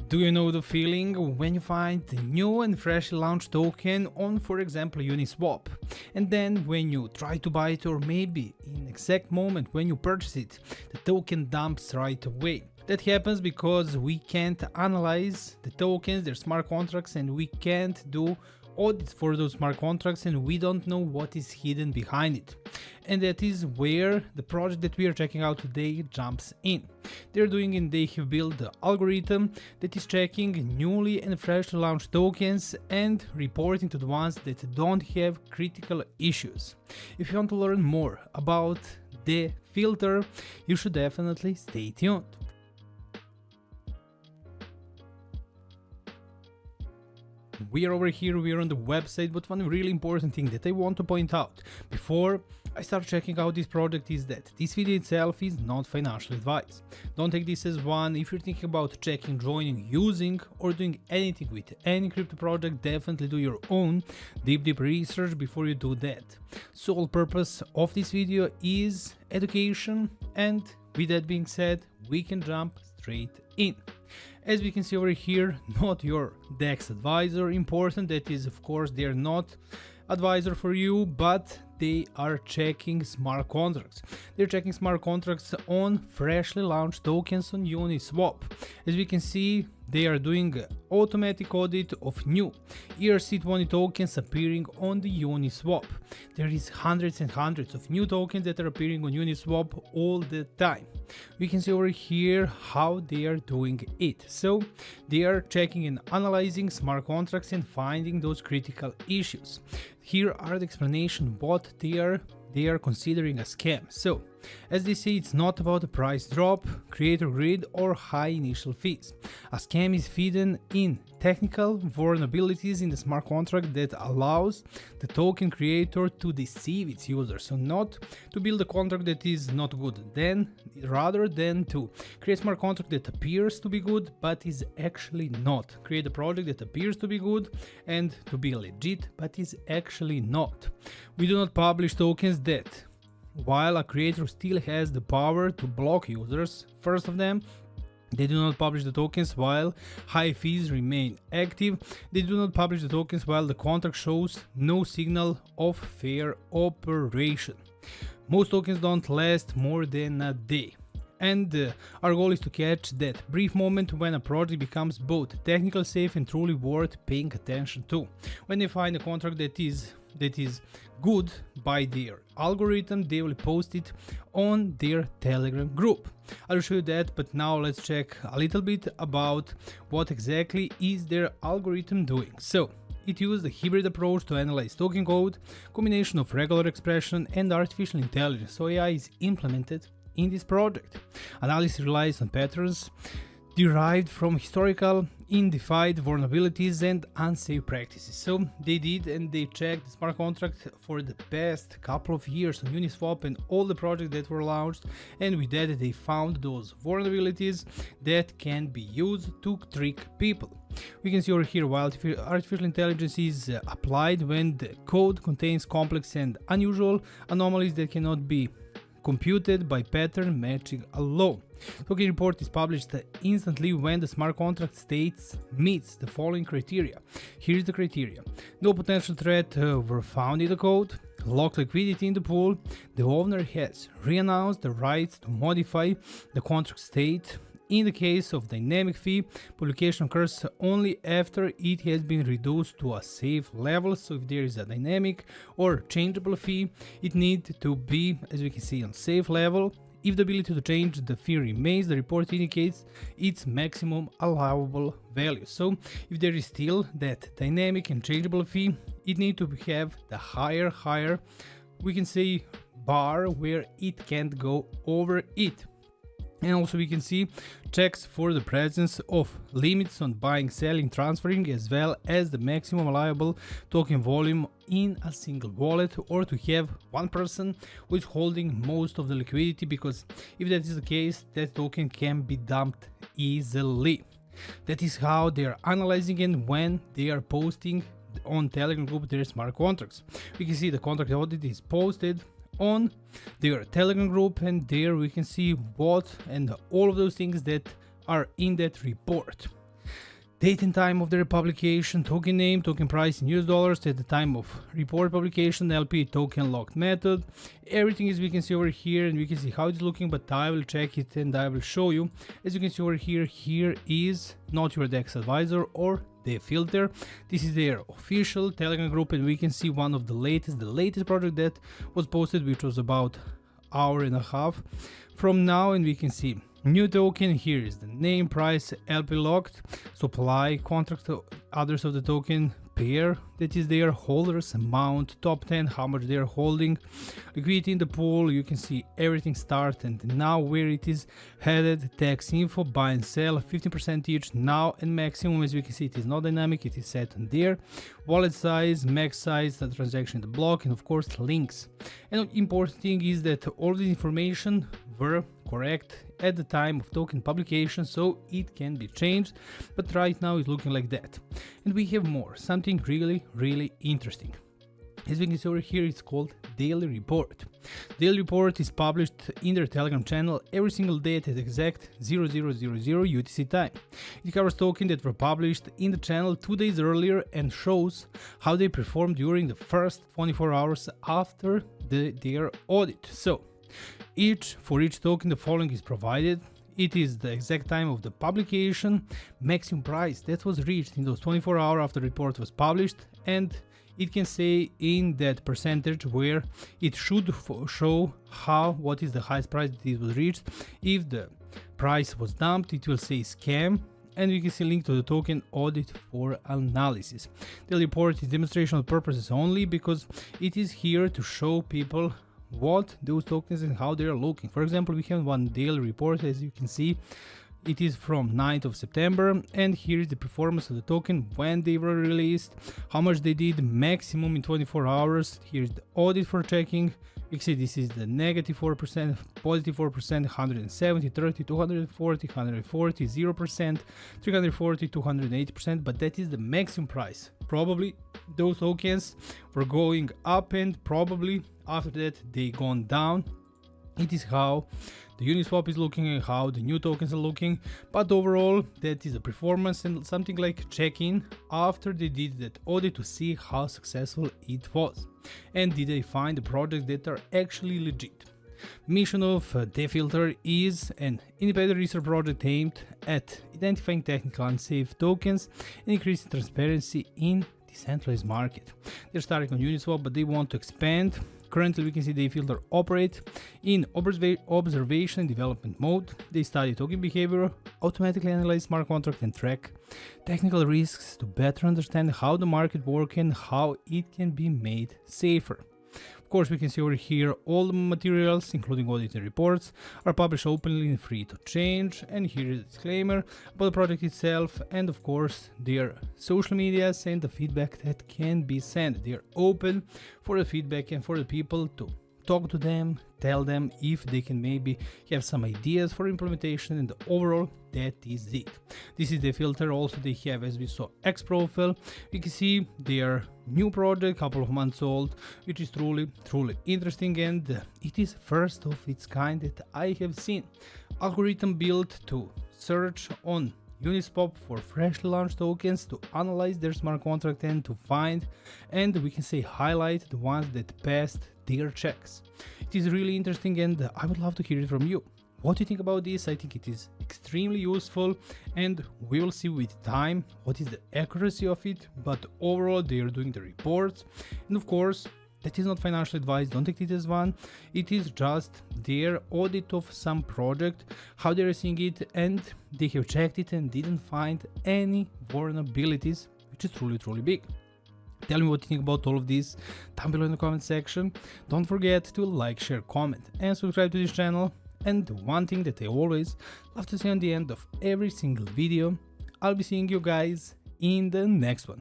Do you know the feeling when you find a new and freshly launched token on, for example, Uniswap, and then when you try to buy it, or maybe in exact moment when you purchase it, the token dumps right away? That happens because we can't analyze the tokens, their smart contracts, and we can't do audits for those smart contracts, and we don't know what is hidden behind it. And that is where the project that we are checking out today jumps in. They have built the algorithm that is checking newly and freshly launched tokens and reporting to the ones that don't have critical issues. If you want to learn more about the filter, you should definitely stay tuned. We are over here, we are on the website, but one really important thing that I want to point out before I start checking out this project is that this video itself is not financial advice. Don't take this as one. If you're thinking about checking, joining, using, or doing anything with any crypto project, definitely do your own deep research before you do that. Sole purpose of this video is education, and with that being said, we can jump straight in. As we can see over here, not your DEX advisor, important that is, of course, they are not advisor for you, but they are checking smart contracts. They're checking smart contracts on freshly launched tokens on Uniswap. As we can see, they are doing automatic audit of new ERC20 tokens appearing on the Uniswap. There is hundreds and hundreds of new tokens that are appearing on Uniswap all the time. We can see over here how they are doing it. So they are checking and analyzing smart contracts and finding those critical issues. Here are the explanation what they are considering a scam. So as they say, it's not about the price drop, creator greed, or high initial fees. A scam is hidden in technical vulnerabilities in the smart contract that allows the token creator to deceive its users. So not to build a contract that is not good, rather than to create a smart contract that appears to be good but is actually not. Create a project that appears to be good and to be legit but is actually not. We do not publish tokens that, while a creator still has the power to block users, first of them, they do not publish the tokens while high fees remain active. They do not publish the tokens while the contract shows no signal of fair operation. Most tokens don't last more than a day. And our goal is to catch that brief moment when a project becomes both technically safe and truly worth paying attention to. When they find a contract that is good by their algorithm, they will post it on their Telegram group. I'll show you that, but now let's check a little bit about what exactly is their algorithm doing. So it used a hybrid approach to analyze token code, combination of regular expression and artificial intelligence. So AI is implemented in this project. Analysis relies on patterns derived from historical undefined vulnerabilities and unsafe practices. So they checked the smart contract for the past couple of years on Uniswap and all the projects that were launched, and with that they found those vulnerabilities that can be used to trick people. We can see over here while artificial intelligence is applied when the code contains complex and unusual anomalies that cannot be computed by pattern matching alone. Token report is published instantly when the smart contract states meets the following criteria. Here's the criteria. No potential threat were found in the code. Locked liquidity in the pool. The owner has renounced the rights to modify the contract state. In the case of dynamic fee, publication occurs only after it has been reduced to a safe level. So if there is a dynamic or changeable fee, it needs to be, as we can see, on safe level. If the ability to change the fee remains, the report indicates its maximum allowable value. So if there is still that dynamic and changeable fee, it needs to have the higher, we can say, bar where it can't go over it. And also we can see checks for the presence of limits on buying, selling, transferring, as well as the maximum allowable token volume in a single wallet, or to have one person who is holding most of the liquidity, because if that is the case, that token can be dumped easily. That is how they are analyzing it when they are posting on Telegram group their smart contracts. We can see the contract audit is posted on their Telegram group, and there we can see what and all of those things that are in that report. date and time of the publication, token name, token price in US dollars at the time of report publication, LP token locked method. Everything is we can see over here, and we can see how it's looking, but I will check it and I will show you. As you can see over here, here is not your DEX advisor or the filter. This is their official Telegram group, and we can see one of the latest project that was posted, which was about hour and a half from now, and we can see new token. Here is the name, price, LP locked, supply, contract, address of the token, pair that is their holders, amount, top 10, how much they are holding, liquidity in the pool. You can see everything start and now where it is headed, tax info, buy and sell, 15% each now and maximum. As we can see, it is not dynamic, it is set on there, wallet size, max size, the transaction in the block, and of course links. And the important thing is that all the information were correct at the time of token publication, so it can be changed, but right now it's looking like that. And we have more, something really interesting. As we can see over here, it's called daily report. Daily report is published in their Telegram channel every single day at exact 0000 UTC time. It covers tokens that were published in the channel 2 days earlier and shows how they performed during the first 24 hours after their audit. So for each token the following is provided. It is the exact time of the publication, maximum price that was reached in those 24 hours after the report was published, and it can say in that percentage where it should show what is the highest price that it was reached. If the price was dumped, it will say scam, and you can see link to the token audit for analysis. The report is demonstrational purposes only because it is here to show people what those tokens and how they are looking. For example, we have one daily report, as you can see. It is from 9th of September, and here is the performance of the token when they were released, how much they did maximum in 24 hours. Here's the audit for checking. You can see this is the negative 4%, positive 4%, 170, 30, 240, 140, 0%, 340, 280%, but that is the maximum price. Probably those tokens were going up, and probably after that they gone down. It is how the Uniswap is looking and how the new tokens are looking, but overall that is the performance, and something like check-in after they did that audit to see how successful it was and did they find the projects that are actually legit. Mission of DeFilter is an independent research project aimed at identifying technical unsafe tokens and increasing transparency in decentralized market. They're starting on Uniswap, but they want to expand. Currently, we can see DeFilter operate in observation and development mode. They study token behavior, automatically analyze smart contracts, and track technical risks to better understand how the market works and how it can be made safer. Of course, we can see over here all the materials, including audit and reports, are published openly and free to change. And here is a disclaimer about the project itself, and of course their social medias and the feedback that can be sent. They are open for the feedback and for the people to talk to them, tell them if they can maybe have some ideas for implementation, and overall that is it. This is the filter. Also they have, as we saw, X profile. You can see their new project, couple of months old, which is truly interesting, and it is first of its kind that I have seen. Algorithm built to search on Uniswap for freshly launched tokens, to analyze their smart contract and to find, and we can say highlight the ones that passed their checks. It is really interesting, and I would love to hear it from you. What do you think about this? I think it is extremely useful, and we will see with time what is the accuracy of it, but overall they are doing the reports, and of course that is not financial advice, don't take it as one. It is just their audit of some project, how they are seeing it, and they have checked it and didn't find any vulnerabilities, which is truly big. Tell me what you think about all of this down below in the comment section. Don't forget to like, share, comment, and subscribe to this channel. And one thing that I always love to say on the end of every single video, I'll be seeing you guys in the next one.